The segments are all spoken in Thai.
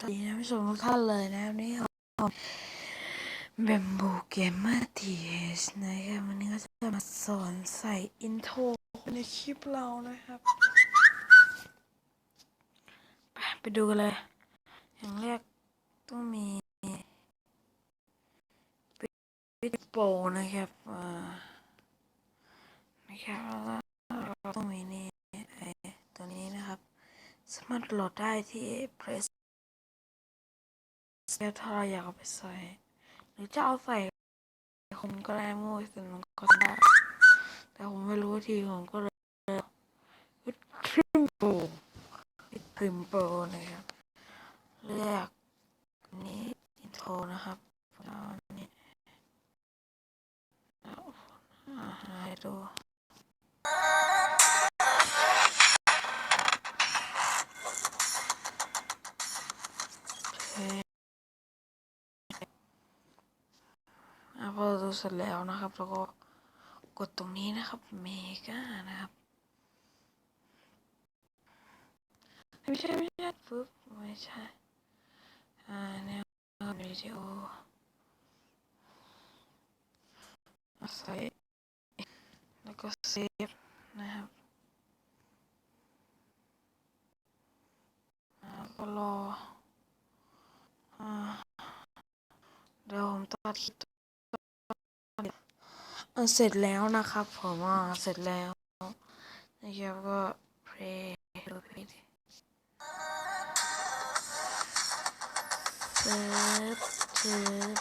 สวัสดีท่านผู้ชมทุกท่านเลยนะครับนี่แบมบูเกมเมอร์ทีเอชนะครับวันนี้ก็จะมาสอนใส่อินโทรในคลิปเรานะครับไปดูกันเลยอย่างแรกต้องมีวิดีโอนะครับแล้วก็เราต้องมีนี่ตัวนี้นะครับสามารถโหลดได้ที่ Press ถ้าเราอยากเอาไปใส่หรือจะเอาใส่คนก็ได้มั่วสุดมันก็ได้แต่ผมไม่รู้ทีผมก็เลยวิดพริมโปรนะครับเลือกนี้อินโทรนะครับแล้วนี่แล้วให้ดูพอดูเสร็จแล้วนะครับแล้วก็กดตรงนี้นะครับเมกานะครับไม่ใช่ปุ๊บไม่ใช่แนววิดีโอใส่แล้วก็เซฟนะครับก็รอเดี๋ยวผมตัดคลิปเสร็จแล้วนะครับผมเสร็จแล้วนะครับก็เพลย์ดูพี่เซิร์ช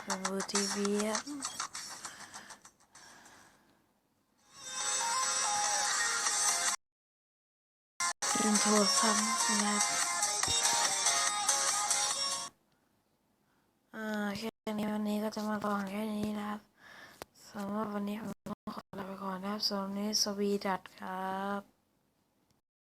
เป็นบูทีวีอินโทรซ้ำนะครับแค่นี้วันนี้ก็จะมาตอนแค่นี้นะครับสำหรับวันนี้ผมต้องขอลาไปก่อนนะครับสำหรับวันนี้สวีดัตครับ